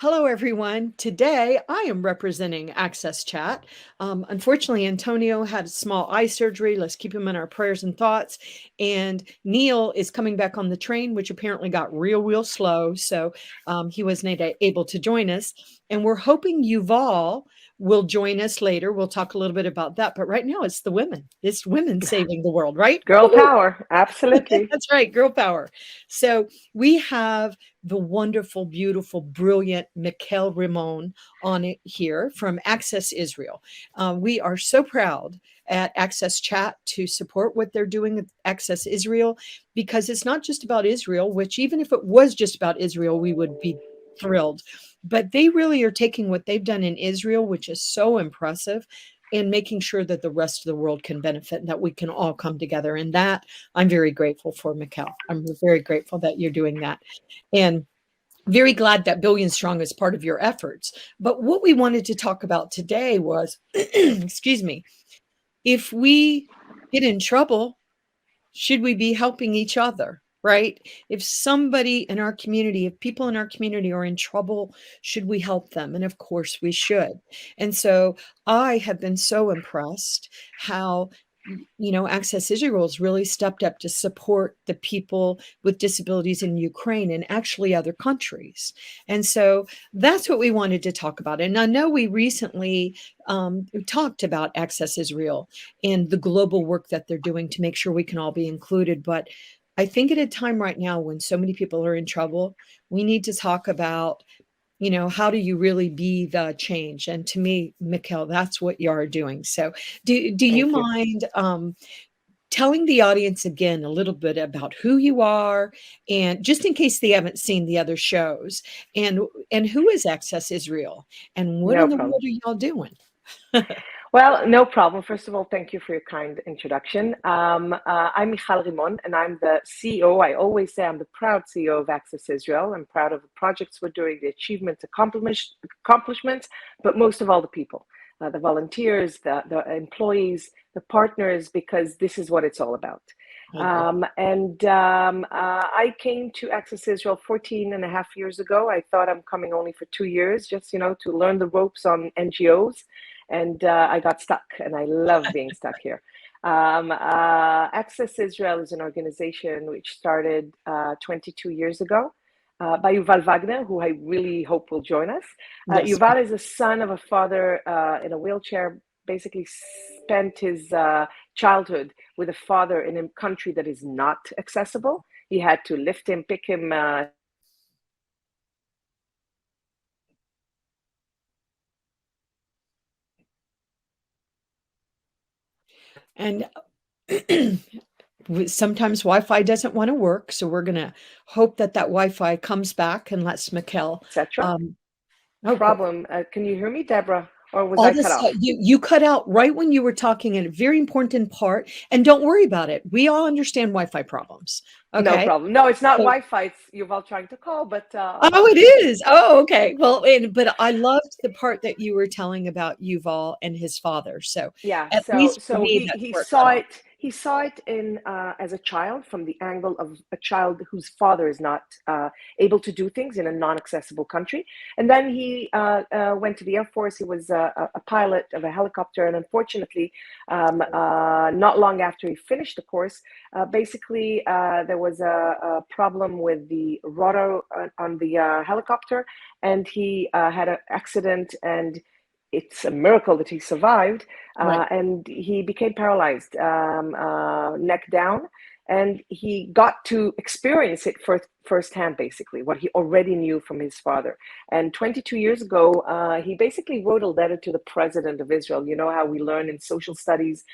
Hello, everyone. Today I am representing AXSChat. Unfortunately, Antonio had a small eye surgery. Let's keep him in our prayers and thoughts. And Neil is coming back on the train, which apparently got real slow. So he wasn't able to join us. And we're hoping Yuval will join us later. We'll talk a little bit about that. But right now, it's the women. It's women saving the world, right? Girl power, absolutely. That's right, girl power. So we have the wonderful, beautiful, brilliant Michal Rimon on it here from Access Israel. We are so proud at AXSChat to support what they're doing at Access Israel, because it's not just about Israel, which even if it was just about Israel, we would be thrilled. But they really are taking what they've done in Israel, which is so impressive, and making sure that the rest of the world can benefit and that we can all come together. And that I'm very grateful for, Michal. I'm very grateful that you're doing that. And very glad that Billion Strong is part of your efforts. But what we wanted to talk about today was, excuse me, if we get in trouble, should we be helping each other? Right? If somebody in our community, if people in our community are in trouble, should we help them? And of course we should. And so I have been so impressed how Access Israel has really stepped up to support the people with disabilities in Ukraine and actually other countries. And so that's what we wanted to talk about. And I know we recently talked about Access Israel and the global work that they're doing to make sure we can all be included. But I think at a time right now when so many people are in trouble, we need to talk about how do you really be the change? And to me, Michal, that's what you are doing. So do you Thank you. mind telling the audience again a little bit about who you are, and just in case they haven't seen the other shows, and who is Access Israel and what No in the problem. world are y'all doing? Well, no problem. First of all, thank you for your kind introduction. I'm Michal Rimon, and I'm the CEO. I always say I'm the proud CEO of Access Israel. I'm proud of the projects we're doing, the achievements, accomplishments, but most of all, the people, the volunteers, the employees, the partners, because this is what it's all about. I agree. I came to Access Israel 14 and a half years ago. I thought I'm coming only for 2 years, just, to learn the ropes on NGOs. And I got stuck, and I love being stuck here. Access Israel is an organization which started 22 years ago by Yuval Wagner, who I really hope will join us. Yes. Yuval is a son of a father in a wheelchair, basically spent his childhood with a father in a country that is not accessible. He had to lift him, pick him, And sometimes Wi-Fi doesn't want to work, so we're going to hope that Wi-Fi comes back and lets Michal. etc. Oh, good. Problem. Can you hear me, Deborah? Or was All I this cut stuff off? you cut out right when you were talking, and a very important part. And don't worry about it. We all understand Wi-Fi problems. No Okay. problem. No, it's not So, Wi-Fi. It's Yuval trying to call, but oh, I'll it take it. is. Oh, okay. Well, but I loved the part that you were telling about Yuval and his father. So Yeah, at so least for so me, he that's he where it cut saw off. it he saw it in as a child from the angle of a child whose father is not able to do things in a non-accessible country, and then he went to the Air Force. He was a pilot of a helicopter, and unfortunately, not long after he finished the course, basically there was a problem with the rotor on the helicopter, and he had an accident and it's a miracle that he survived, Right. and he became paralyzed, neck down, and he got to experience it firsthand, basically, what he already knew from his father. And 22 years ago, he basically wrote a letter to the president of Israel. You know how we learn in social studies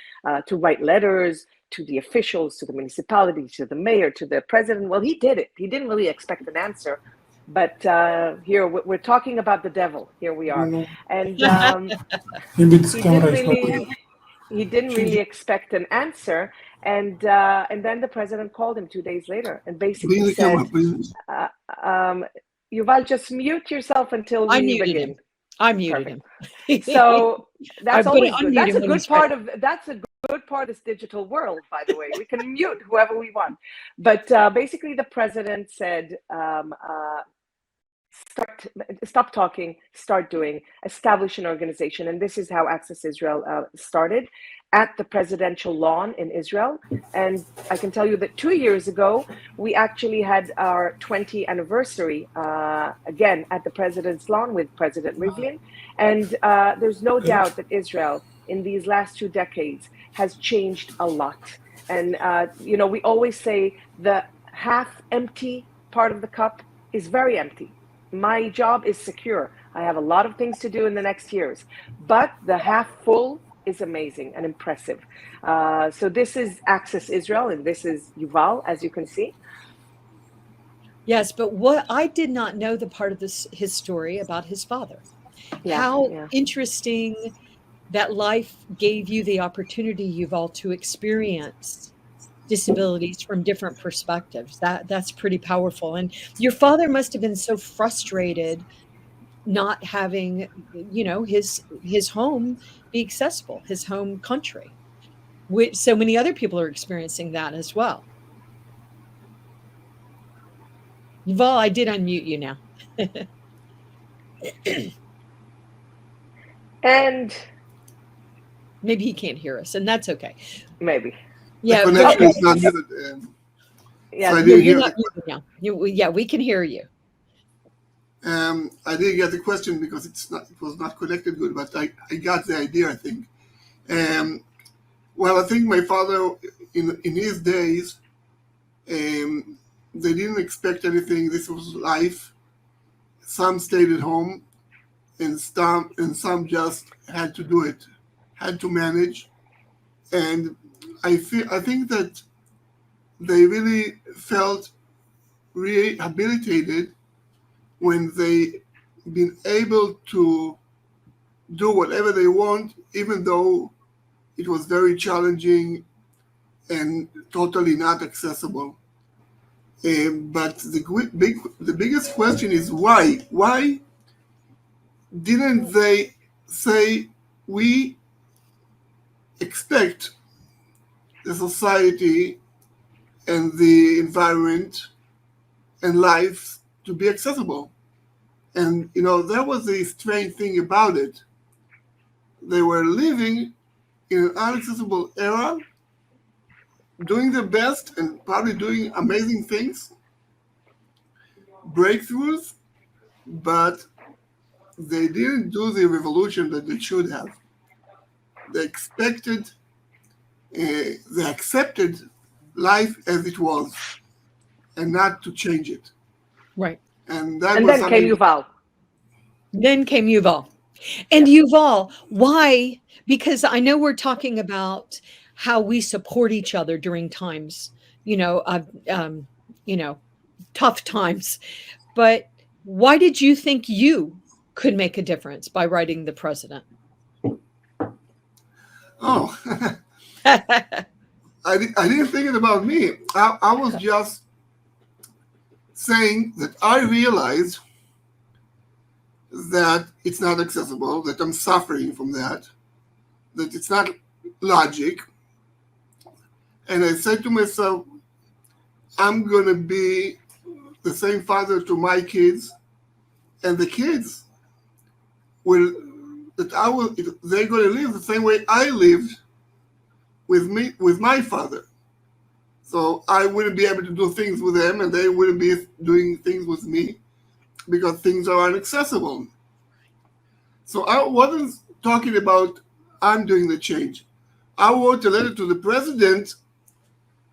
to write letters to the officials, to the municipality, to the mayor, to the president. Well, he did it. He didn't really expect an answer, but here we're talking about the devil. Here we No, are, no. and Maybe this he camera didn't is not really good. he didn't Change really it. expect an answer, and then the president called him 2 days later and basically Bring the camera, said, please. uh, um, "Yuval, just mute yourself until I we muted him. begin." I muted Perfect. him. So I'm that's going to always good. unmute him when he's ready. That's a good part of this digital world, by the way. We can mute whoever we want, but basically the president said, stop talking, start doing, establish an organization. And this is how Access Israel started at the presidential lawn in Israel. And I can tell you that 2 years ago, we actually had our 20th anniversary again at the president's lawn with President Rivlin. And there's no doubt that Israel in these last 2 decades has changed a lot. And, we always say the half empty part of the cup is very empty. My job is secure. I have a lot of things to do in the next years, but the half full is amazing and impressive. So this is Access Israel, and this is Yuval, as you can see. Yes, but what I did not know the part of his story about his father. Yeah, How yeah. interesting that life gave you the opportunity, Yuval, to experience disabilities from different perspectives. That's pretty powerful. And your father must have been so frustrated not having, his home be accessible, his home country, which so many other people are experiencing that as well. Yuval, I did unmute you now. And Maybe he can't hear us, and that's okay. maybe. Yeah, the connection is not muted. Yeah, So I you're didn't hear not muted now. Yeah, we can hear you. I didn't get the question because it was not connected good, but I got the idea, I think. Well, I think my father, in his days, they didn't expect anything. This was life. Some stayed at home, and some just had to do it, had to manage. And I think that they really felt rehabilitated when they been able to do whatever they want, even though it was very challenging and totally not accessible. But the biggest question is why? Why didn't they say we expect the society and the environment and life to be accessible? And that was the strange thing about it. They were living in an inaccessible era, doing their best and probably doing amazing things, breakthroughs, but they didn't do the revolution that they should have. They accepted life as it was and not to change it. Right. And that And was then came Yuval. Then came Yuval. And Yuval, why? Because I know we're talking about how we support each other during times, tough times. But why did you think you could make a difference by writing the president? Oh, I didn't think it about me. I was just saying that I realized that it's not accessible, that I'm suffering from that it's not logic. And I said to myself, I'm going to be the same father to my kids, and the kids they're going to live the same way I lived with my father. So I wouldn't be able to do things with them, and they wouldn't be doing things with me because things are inaccessible. So I wasn't talking about I'm doing the change. I wrote a letter to the president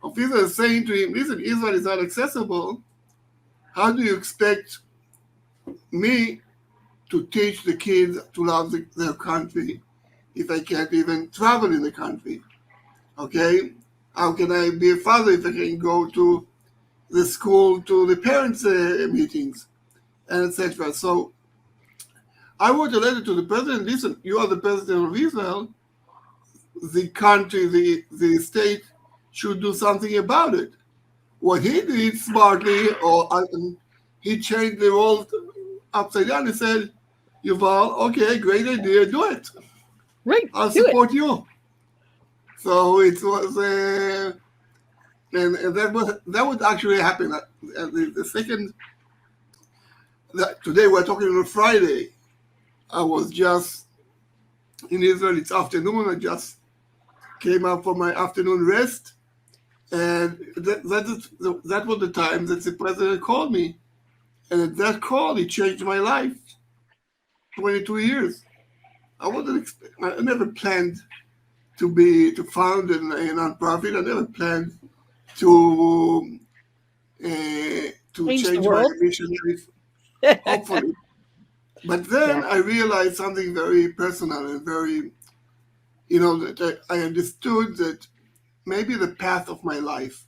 of Israel saying to him, listen, Israel is not accessible. How do you expect me to teach the kids to love their country if I can't even travel in the country? Okay? How can I be a father if I can go to the school, to the parents' meetings, and etc.? So I wrote a letter to the president, listen, you are the president of Israel. The country, the state should do something about it. What he did smartly, he changed the world upside down. He said, Yuval, okay, great idea, do it. Right, I'll support you. So it was, and that would actually happen. The second today we're talking on a Friday. I was just in Israel. It's afternoon. I just came up for my afternoon rest, and that was the time that the president called me, and at that call, he changed my life. 22 years. I never planned to found a nonprofit. I never planned to Change the change my world. missionary, hopefully. But then I realized something very personal and very, that I understood that maybe the path of my life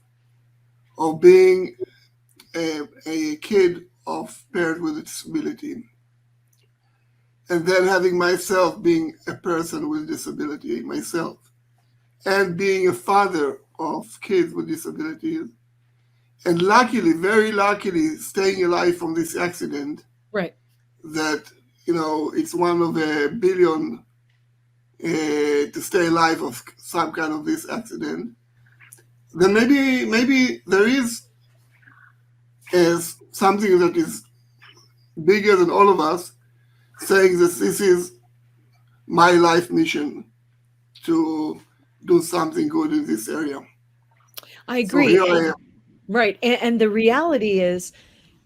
of being a kid of parents with a disability, and then having myself being a person with disability myself, and being a father of kids with disabilities, and luckily, very luckily, staying alive from this accident. Right. That it's one of a billion to stay alive of some kind of this accident. Then maybe there is something that is bigger than all of us, saying that this is my life mission to do something good in this area. I agree. So here I am. Right. And the reality is,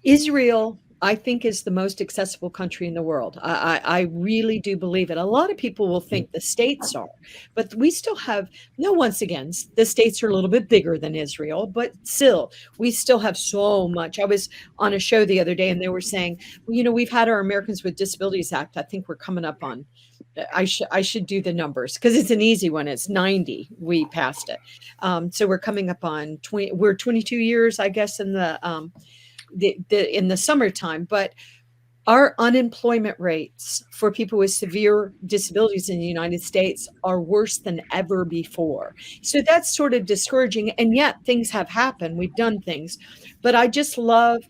Israel, I think, is the most accessible country in the world. I really do believe it. A lot of people will think the states are, but we still have, no, once again, the states are a little bit bigger than Israel, but still, we still have so much. I was on a show the other day and they were saying, well, we've had our Americans with Disabilities Act. I think we're coming up on, I should do the numbers because it's an easy one. It's 90. We passed it. So we're coming up on 20, we're 22 years, I guess, in in the summertime, but our unemployment rates for people with severe disabilities in the United States are worse than ever before. So that's sort of discouraging. And yet things have happened. We've done things, but I just love.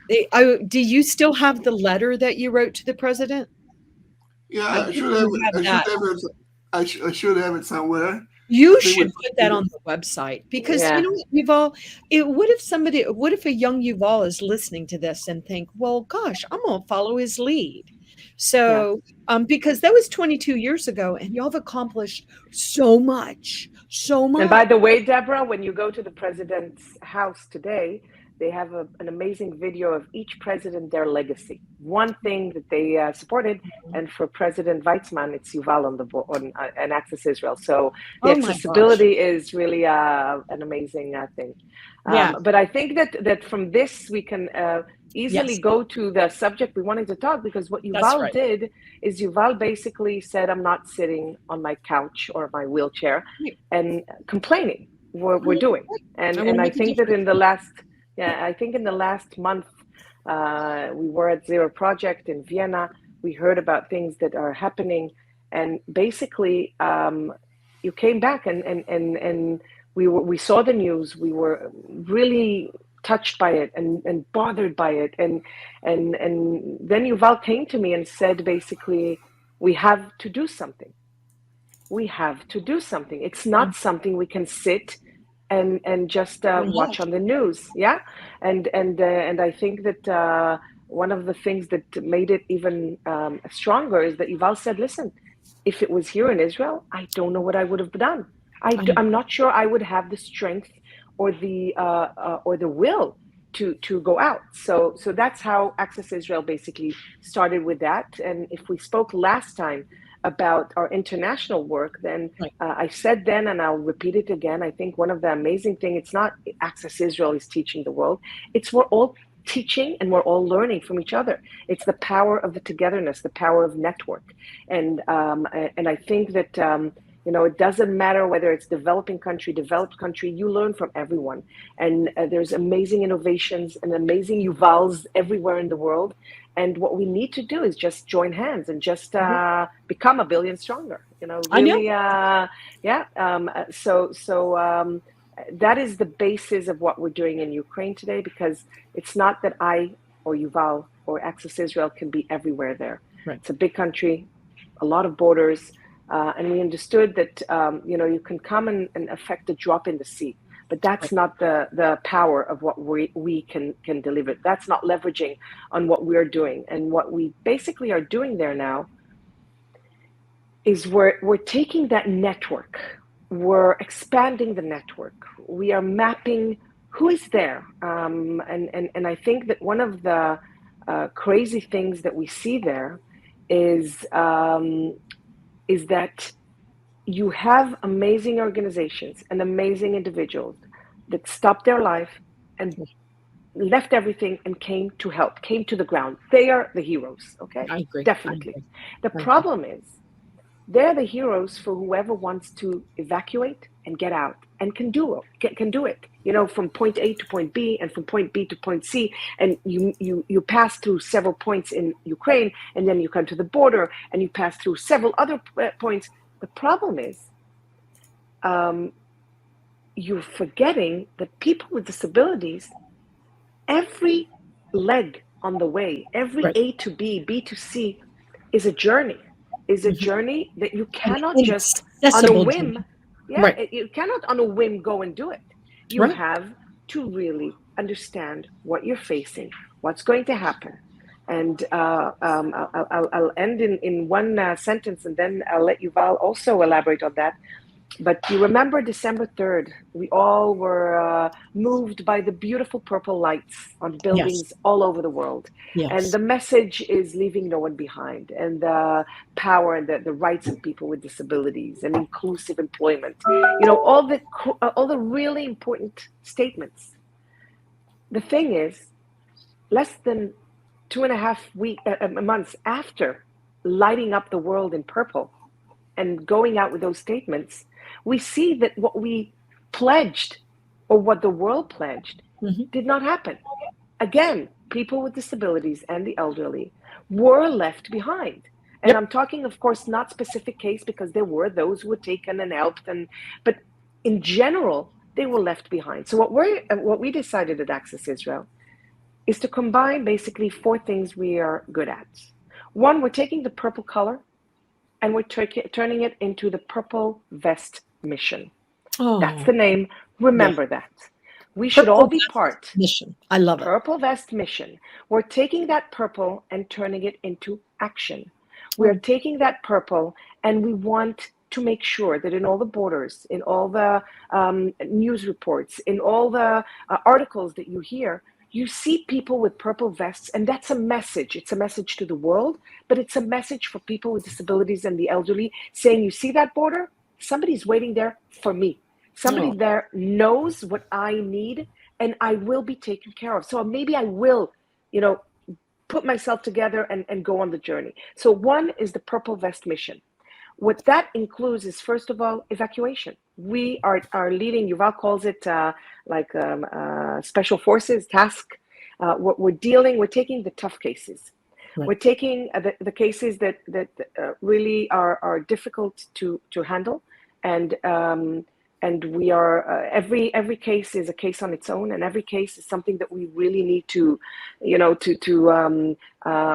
Do you still have the letter that you wrote to the president? Yeah, I I think should have you it. have I should that. have it. I should have it somewhere. You I think should with put that on the website because Yeah. Yuval, what if a young Yuval is listening to this and think, well, gosh, I'm gonna follow his lead. So because that was 22 years ago and y'all have accomplished so much, so And by much. the way, Deborah, when you go to the president's house today, they have an amazing video of each president, their legacy. One thing that they supported, and for President Weizmann, it's Yuval on the board on Access Israel. So the Oh my gosh. accessibility is really an amazing thing. Yeah. But I think that from this we can easily Yes, go to the subject we wanted to talk, because what that's Yuval right. did is Yuval basically said, I'm not sitting on my couch or my wheelchair Right. and complaining. We're doing. I want And to I make a think that difference. in the last month, we were at Zero Project in Vienna. We heard about things that are happening, and basically, you came back and we saw the news. We were really touched by it and bothered by it, and then Yuval came to me and said, basically, we have to do something. We have to do something. It's not something we can sit and just watch on the news. Yeah, and I think that one of the things that made it even stronger is that Yuval said, listen, if it was here in Israel, I don't know what I would have done. I'm not sure I would have the strength or the will to go out. So that's how Access Israel basically started with that. And if we spoke last time about our international work, then I said then, and I'll repeat it again, I think one of the amazing things, it's not Access Israel is teaching the world, it's we're all teaching and we're all learning from each other. It's the power of the togetherness, the power of network. And I think that it doesn't matter whether it's developing country, developed country, you learn from everyone. And there's amazing innovations and amazing Yuvals everywhere in the world. And what we need to do is just join hands and just become a billion stronger. Really, So that is the basis of what we're doing in Ukraine today, because it's not that I or Yuval or Access Israel can be everywhere there. Right. It's a big country, a lot of borders. And we understood that, you can come and affect a drop in the sea, but that's not the power of what we can deliver. That's not leveraging on what we're doing. And what we basically are doing there now is we're taking that network, we're expanding the network, we are mapping who is there. And I think that one of the crazy things that we see there is that you have amazing organizations and amazing individuals that stopped their life and left everything and came to help, came to the ground. They are the heroes, okay? I agree. Definitely. I agree. The problem is they're the heroes for whoever wants to evacuate and get out and can do it. You know, from point A to point B and from point B to point C, and you pass through several points in Ukraine, and then you come to the border and you pass through several other points. The problem is you're forgetting that people with disabilities, every leg on the way, every Right. A to B, B to C is a journey, that you An cannot just on a inaccessible whim, journey. Right. you cannot on a whim go and do it. You Right. have to really understand what you're facing, what's going to happen. And I'll end in one sentence, and then I'll let Yuval also elaborate on that. But you remember December 3rd, we all were moved by the beautiful purple lights on Yes. buildings all over the world. And Yes. the message is leaving no one behind, and the power and the rights of people with disabilities and inclusive employment. You know, all the really important statements. The thing is, less than 2.5 months after lighting up the world in purple and going out with those statements, we see that what we pledged, or what the world pledged, did not happen. Again, people with disabilities and the elderly were left behind. And Yep. I'm talking, of course, not specific case, because there were those who were taken and helped, but in general, they were left behind. So what we decided at Access Israel is to combine basically 4 things we are good at. One, we're taking the purple color and we're turning it into the Purple Vest Mission. Oh, that's the name. Remember that. We should Purple all be Vest part. Mission. I love it. Purple Vest Mission. We're taking that purple and turning it into action. We're taking that purple and we want to make sure that in all the borders, in all the news reports, in all the articles that you hear, you see people with purple vests, and that's a message. It's a message to the world, but it's a message for people with disabilities and the elderly, saying, you see that border? Somebody's waiting there for me. Somebody there knows what I need, and I will be taken care of. So maybe I will, put myself together and go on the journey. So one is the Purple Vest Mission. What that includes is, first of all, evacuation. We are leading, Yuval calls it special forces task. What we're taking the tough cases. Right. We're taking the cases that really are difficult to handle, and we are every case is a case on its own, and every case is something that we really need to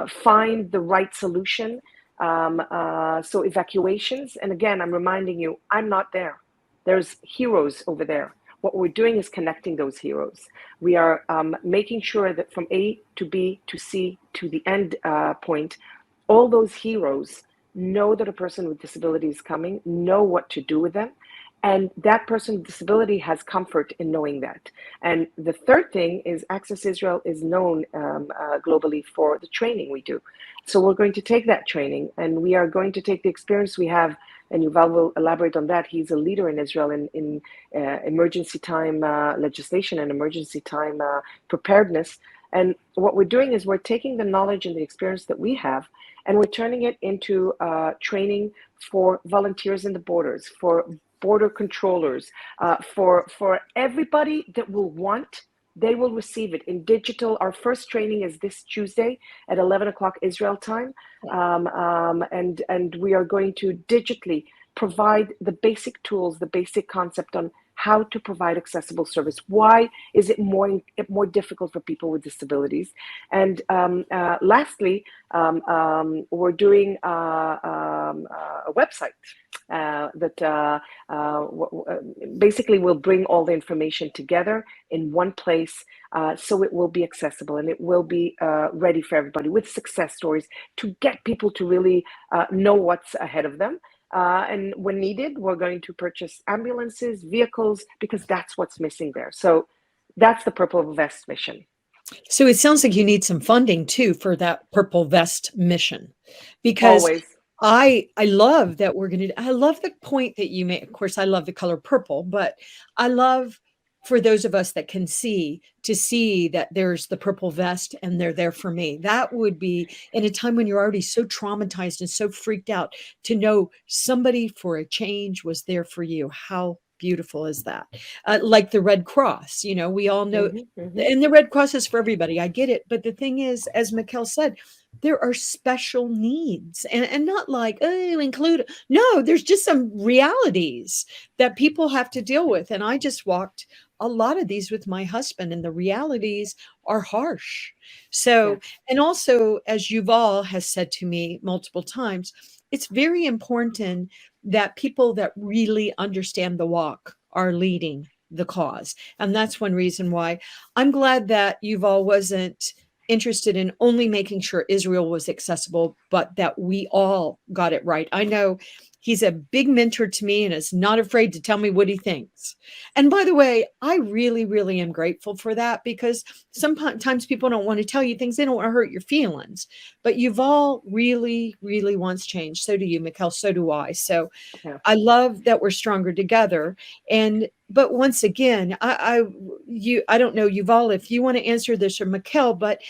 find the right solution. So evacuations, and again, I'm reminding you, I'm not there. There's heroes over there. What we're doing is connecting those heroes. We are making sure that from A to B to C to the end point, all those heroes know that a person with disability is coming, know what to do with them, and that person with disability has comfort in knowing that. And the third thing is Access Israel is known globally for the training we do. So we're going to take that training, and we are going to take the experience we have, and Yuval will elaborate on that. He's a leader in Israel in emergency time legislation and emergency time preparedness. And what we're doing is we're taking the knowledge and the experience that we have, and we're turning it into training for volunteers in the borders, for border controllers, for everybody that will want. They will receive it in digital. Our first training is this Tuesday at 11 o'clock Israel time. And we are going to digitally provide the basic tools, the basic concept on how to provide accessible service. Why is it more difficult for people with disabilities? And lastly, we're doing a website that basically will bring all the information together in one place, so it will be accessible and it will be ready for everybody, with success stories to get people to really know what's ahead of them. And when needed, we're going to purchase ambulances, vehicles, because that's what's missing there. So that's the Purple Vest mission. So it sounds like you need some funding too for that Purple Vest mission, because Always. I love that I love the point that you make. Of course, I love the color purple, but I love for those of us that can see, to see that there's the purple vest and they're there for me. That would be, in a time when you're already so traumatized and so freaked out, to know somebody for a change was there for you. How beautiful is that? Like the Red Cross, we all know, and the Red Cross is for everybody. I get it. But the thing is, as Michal said, there are special needs, and not like, oh, include. No, there's just some realities that people have to deal with. And I just walked a lot of these with my husband, and the realities are harsh. So, Yes. and also, as Yuval has said to me multiple times, it's very important that people that really understand the walk are leading the cause. And that's one reason why I'm glad that Yuval wasn't interested in only making sure Israel was accessible, but that we all got it right. I know he's a big mentor to me and is not afraid to tell me what he thinks. And by the way, I really, really am grateful for that, because sometimes people don't want to tell you things. They don't want to hurt your feelings. But Yuval really, really wants change. So do you, Michal. So do I. So Yeah. I love that we're stronger together. But once again, I don't know, Yuval, if you want to answer this, or Michal, but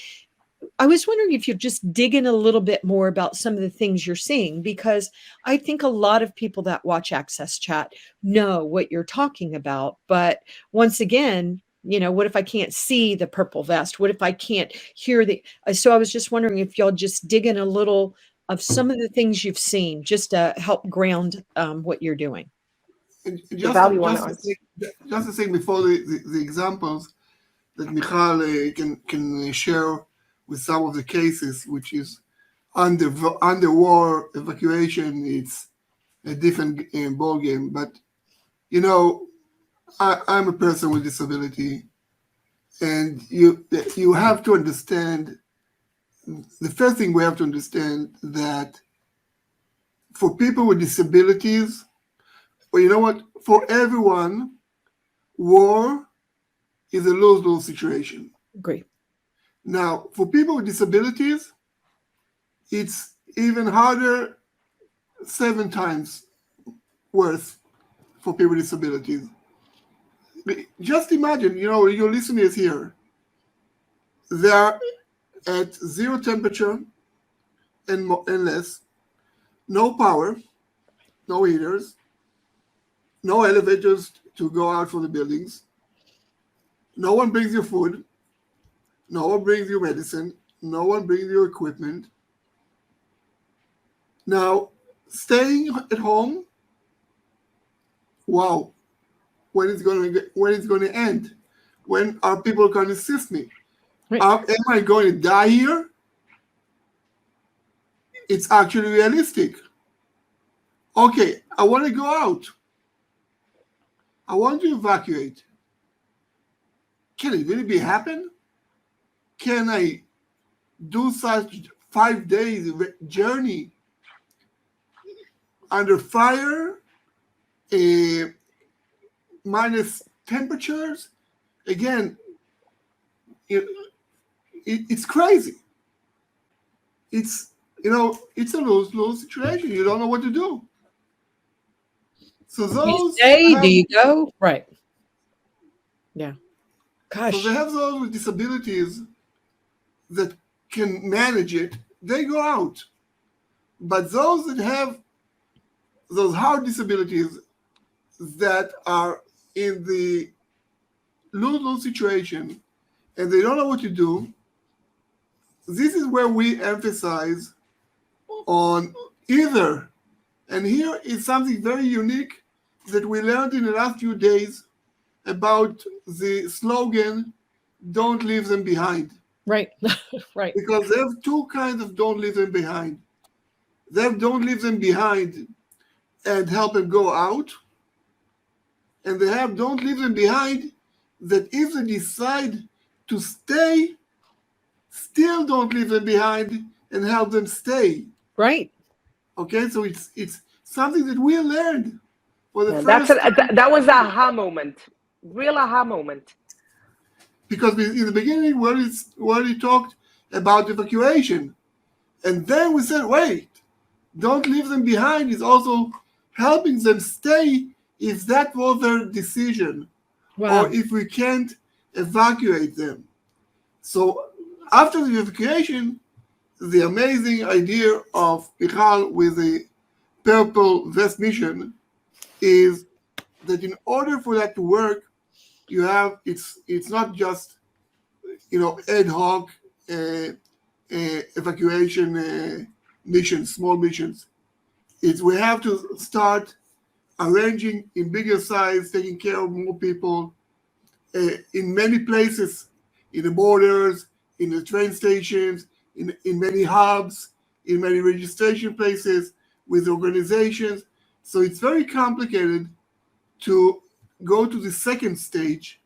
I was wondering if you'd just dig in a little bit more about some of the things you're seeing, because I think a lot of people that watch AXSChat know what you're talking about. But once again, what if I can't see the purple vest? What if I can't hear so I was just wondering if y'all just dig in a little of some of the things you've seen, just to help ground what you're doing. And Yuval, you want to answer? just to say before the examples that Michal can share with some of the cases, which is under war evacuation, it's a different ball game. But I'm a person with disability, and you have to understand. The first thing we have to understand that for people with disabilities, well, you know what? For everyone, war is a lose-lose situation. Agree. Now, for people with disabilities, it's even harder, 7 times worse for people with disabilities. Just imagine, your listeners here, they're at 0 temperature and less, no power, no heaters, no elevators to go out for the buildings. No one brings you food. No one brings you medicine. No one brings you equipment. Now, staying at home, wow, when it's going to end? When are people going to assist me? Right. Am I going to die here? It's actually realistic. Okay, I want to go out. I want to evacuate. Can it really happen? Can I do such 5 days journey under fire, minus temperatures? Again, it's crazy. It's a lose-lose situation. You don't know what to do. So those do you go? Right. Yeah. Gosh. So they have those with disabilities that can manage it, they go out. But those that have those hard disabilities that are in the lose-lose situation and they don't know what to do, this is where we emphasize on either. And here is something very unique that we learned in the last few days about the slogan, "Don't leave them behind." Right. Right. Because they have two kinds of "don't leave them behind." They have "don't leave them behind" and help them go out. And they have "don't leave them behind" that if they decide to stay, still don't leave them behind and help them stay. Right. Okay, so it's something that we learned for the Yeah, first time. that was the aha moment, real aha moment. Because in the beginning, we already talked about evacuation. And then we said, wait, don't leave them behind is also helping them stay if that was their decision. Wow. Or if we can't evacuate them. So after the evacuation, the amazing idea of Michal with the purple vest mission is that in order for that to work, you have it's not just ad hoc evacuation missions, small missions. It's we have to start arranging in bigger size, taking care of more people in many places, in the borders, in the train stations, in many hubs, in many registration places, with organizations. So it's very complicated to go to the second stage.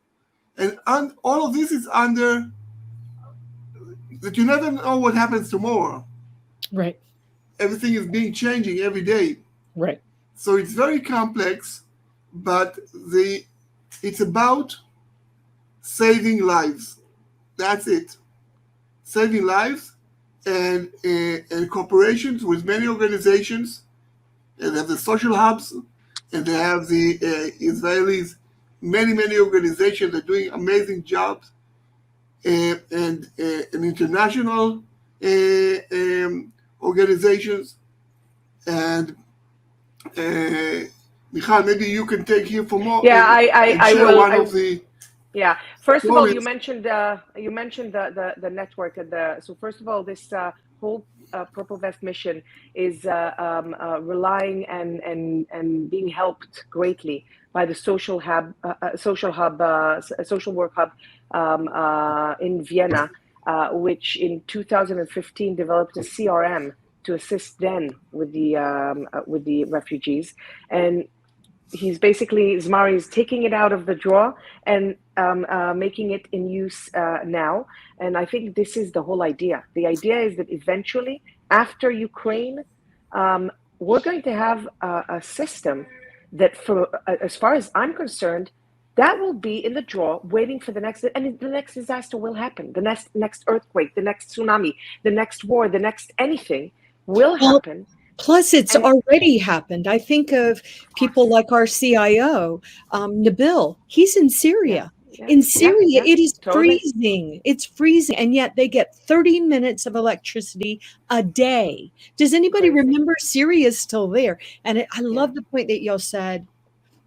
And all of this is under that you never know what happens tomorrow. Right. Everything is being changing every day. Right. So it's very complex, but it's about saving lives. That's it. Saving lives and cooperations with many organizations. And they have the social hubs, and they have the Israelis, many organizations that are doing amazing jobs, and international organizations. And Michal, maybe you can take here for more. Yeah, and I share will. one of the. Yeah. First of all, you stories. mentioned the network and so first of all, this whole Purple Vest mission is relying and being helped greatly by the social work hub in Vienna, which in 2015 developed a CRM to assist then with the refugees. And Zmari is taking it out of the drawer and making it in use now. And I think this is the whole idea. The idea is that eventually, after Ukraine, we're going to have a system that, as far as I'm concerned, that will be in the drawer, waiting for the next disaster will happen. The next earthquake, the next tsunami, the next war, the next anything will happen. Plus, it's already happened. I think of people like our CIO, Nabil. He's in Syria. In Syria, it is totally freezing. It's freezing, and yet they get 30 minutes of electricity a day. Does anybody remember Syria is still there? And I love the point that y'all said,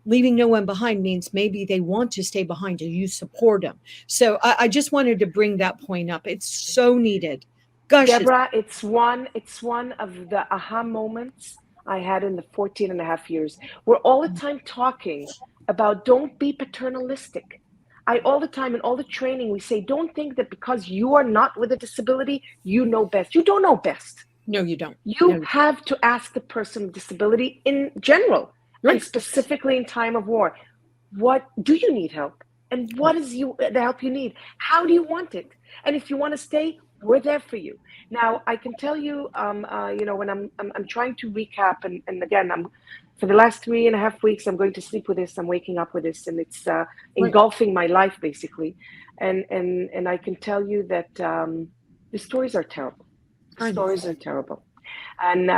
leaving no one behind means maybe they want to stay behind and you support them. So I just wanted to bring that point up. It's so needed. Gosh, Deborah, it's one of the aha moments I had in the 14 and a half years. We're all the time talking about don't be paternalistic. All the time in all the training, we say, don't think that because you are not with a disability, you know best. You don't know best. No, you don't. You have to ask the person with disability in general, and specifically in time of war, what do you need help? And what is the help you need? How do you want it? And if you want to stay, we're there for you. Now, I can tell you, when I'm trying to recap, and again, for the last 3.5 weeks, I'm going to sleep with this. I'm waking up with this, and it's engulfing my life basically. And I can tell you that the stories are terrible. Stories are terrible. And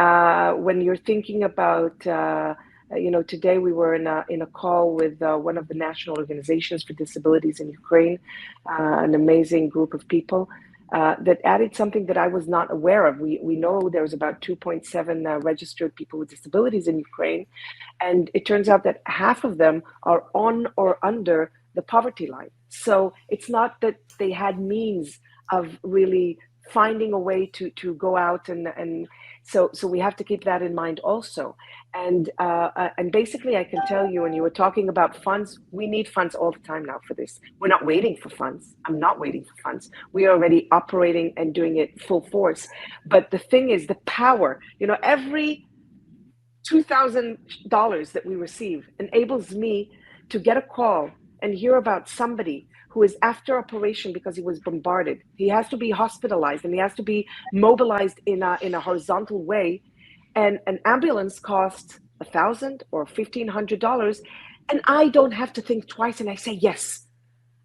when you're thinking about, today we were in a call with one of the national organizations for disabilities in Ukraine, an amazing group of people. That added something that I was not aware of. We know there's about 2.7 registered people with disabilities in Ukraine, and it turns out that half of them are on or under the poverty line. So it's not that they had means of really finding a way to go out and So we have to keep that in mind also. And basically, I can tell you, and you were talking about funds, we need funds all the time now for this. We're not waiting for funds. I'm not waiting for funds. We are already operating and doing it full force. But the thing is, the power, every $2,000 that we receive enables me to get a call and hear about somebody who is after operation because he was bombarded. He has to be hospitalized and he has to be mobilized in a horizontal way. And an ambulance costs $1,000 or $1,500. And I don't have to think twice. And I say, yes.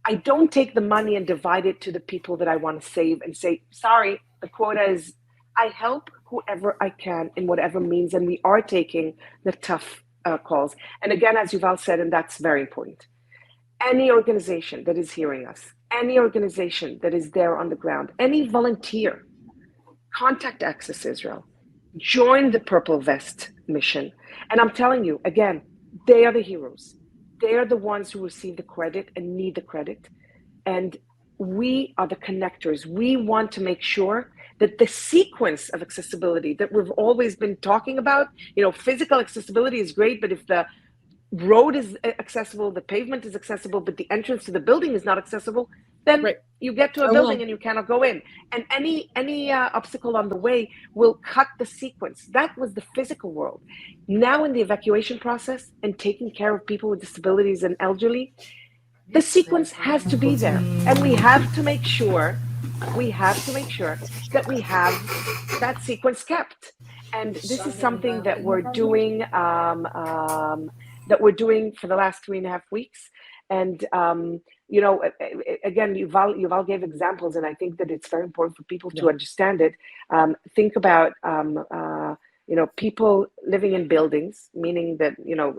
I don't take the money and divide it to the people that I want to save and say, sorry, the quota is, I help whoever I can in whatever means. And we are taking the tough calls. And again, as Yuval said, and that's very important, any organization that is hearing us, any organization that is there on the ground, any volunteer, contact Access Israel, join the Purple Vest mission. And I'm telling you, again, they are the heroes. They are the ones who receive the credit and need the credit. And we are the connectors. We want to make sure that the sequence of accessibility that we've always been talking about, physical accessibility is great, but if the road is accessible, the pavement is accessible, but the entrance to the building is not accessible, then you get to a building and you cannot go in. And any obstacle on the way will cut the sequence. That was the physical world. Now in the evacuation process and taking care of people with disabilities and elderly, the sequence has to be there. And we have to make sure that we have that sequence kept. And this is something that we're doing for the last 3.5 weeks. And, again, Yuval gave examples, and I think that it's very important for people to understand it. Think about, people living in buildings, meaning that,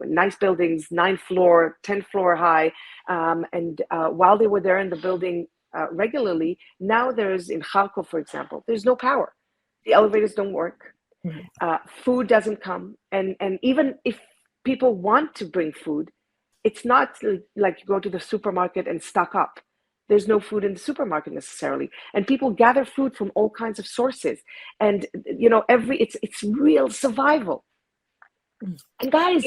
nice buildings, 9th floor, 10th floor high. And while they were there in the building regularly, now there's, in Kharkov, for example, there's no power. The elevators don't work. Food doesn't come. And even if people want to bring food, it's not like you go to the supermarket and stock up. There's no food in the supermarket necessarily. And people gather food from all kinds of sources. And, it's real survival. And guys,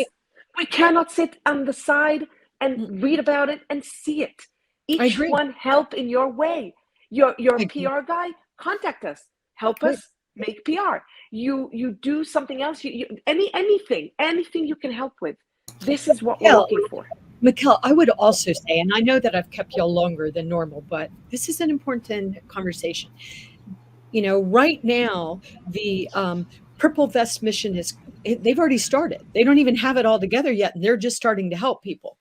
we cannot sit on the side and read about it and see it. Each one help in your way. You're a PR guy, contact us. Help us make PR. You do something else. Anything you can help with. This is what we're looking for. Michal, I would also say, and I know that I've kept you all longer than normal, but this is an important conversation. Right now, the Purple Vest mission they've already started. They don't even have it all together yet, and they're just starting to help people.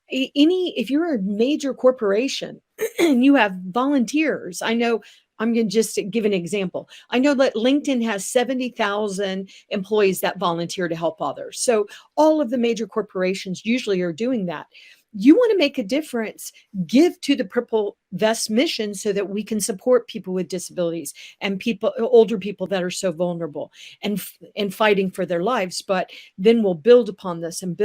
If you're a major corporation and you have volunteers, I know, I'm going to just give an example. I know that LinkedIn has 70,000 employees that volunteer to help others. So all of the major corporations usually are doing that. You want to make a difference, give to the Purple Vest mission so that we can support people with disabilities and older people that are so vulnerable and fighting for their lives. But then we'll build upon this and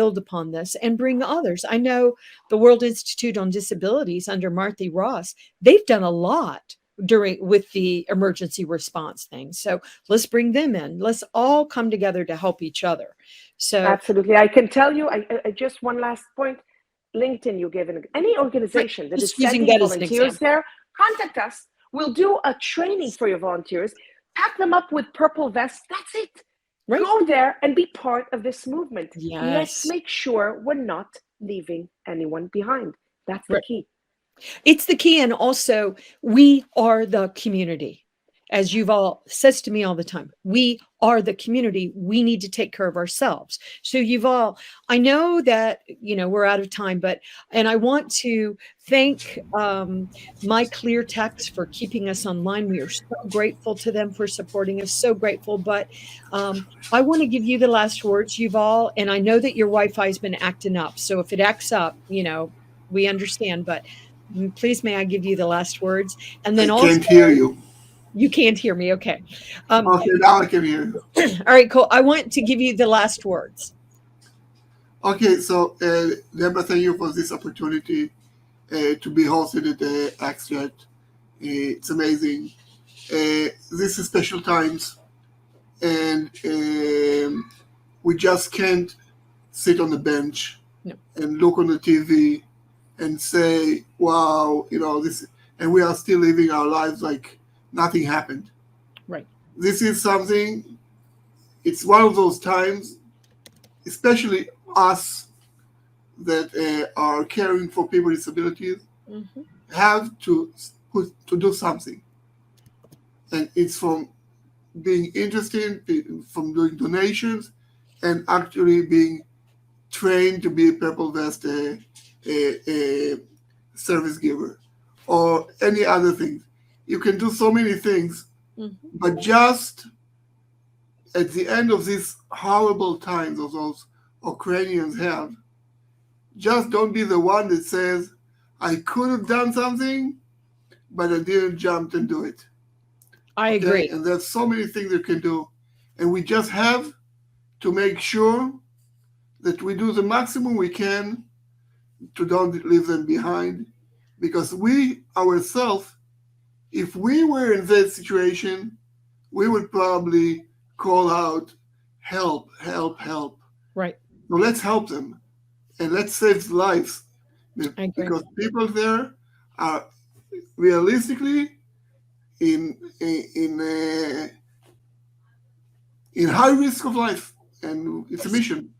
bring others. I know the World Institute on Disabilities under Martha Ross, they've done a lot with the emergency response thing. So let's bring them in. Let's all come together to help each other. So absolutely. I can tell you, I just one last point. LinkedIn, you gave any organization that is sending volunteers there, contact us. We'll do a training for your volunteers, pack them up with purple vests. That's it. Go there and be part of this movement. Let's make sure we're not leaving anyone behind. That's the key. It's the key. And also, we are the community. As Yuval says to me all the time, we are the community. We need to take care of ourselves. So Yuval, I know that, we're out of time, and I want to thank My Clear Text for keeping us online. We are so grateful to them for supporting us, so grateful. But I want to give you the last words, Yuval, and I know that your Wi-Fi has been acting up. So if it acts up, we understand, but please, may I give you the last words? And then I can't hear you. You can't hear me. Okay. Okay, now I can hear you. All right, cool. I want to give you the last words. Okay, so Deborah, thank you for this opportunity to be hosted at the AXSChat. It's amazing. This is special times. and we just can't sit on the bench No. and look on the TV and say, wow, this, and we are still living our lives like nothing happened. Right. This is something, it's one of those times, especially us that are caring for people with disabilities, Mm-hmm. have to do something. And it's from being interested, from doing donations, and actually being trained to be a purple vest a service giver, or any other thing. You can do so many things, Mm-hmm. but just at the end of these horrible times of those Ukrainians have, just don't be the one that says, I could have done something, but I didn't jump and do it. I agree. And there's so many things you can do. And we just have to make sure that we do the maximum we can to don't leave them behind. Because we ourselves, if we were in that situation, we would probably call out, help, help, help. Right. So let's help them and let's save lives. I agree. Because people there are realistically in high risk of life, and it's a mission.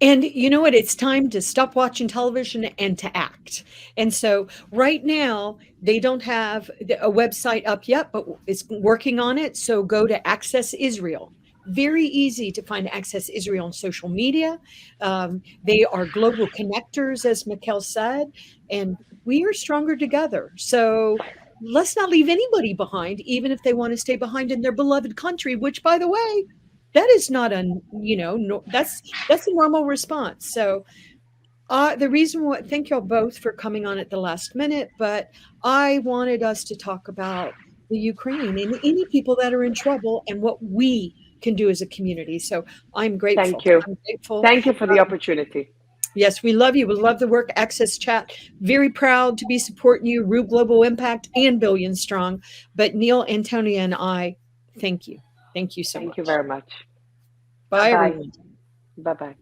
And you know what? It's time to stop watching television and to act. And so right now, they don't have a website up yet, but it's working on it. So go to Access Israel. Very easy to find Access Israel on social media. They are global connectors, as Michal said, and we are stronger together. So let's not leave anybody behind, even if they want to stay behind in their beloved country, which, by the way, that is not that's a normal response. So the reason why, thank y'all both for coming on at the last minute, but I wanted us to talk about the Ukraine and any people that are in trouble and what we can do as a community. So I'm grateful. Thank you. I'm grateful. Thank you for the opportunity. Yes, we love you. We love the work. AXSChat. Very proud to be supporting you. Rue Global Impact and Billion Strong. But Neil, Antonia, and I, thank you. Thank you so much. Thank you very much. Bye, Bye-bye. everyone. Bye-bye.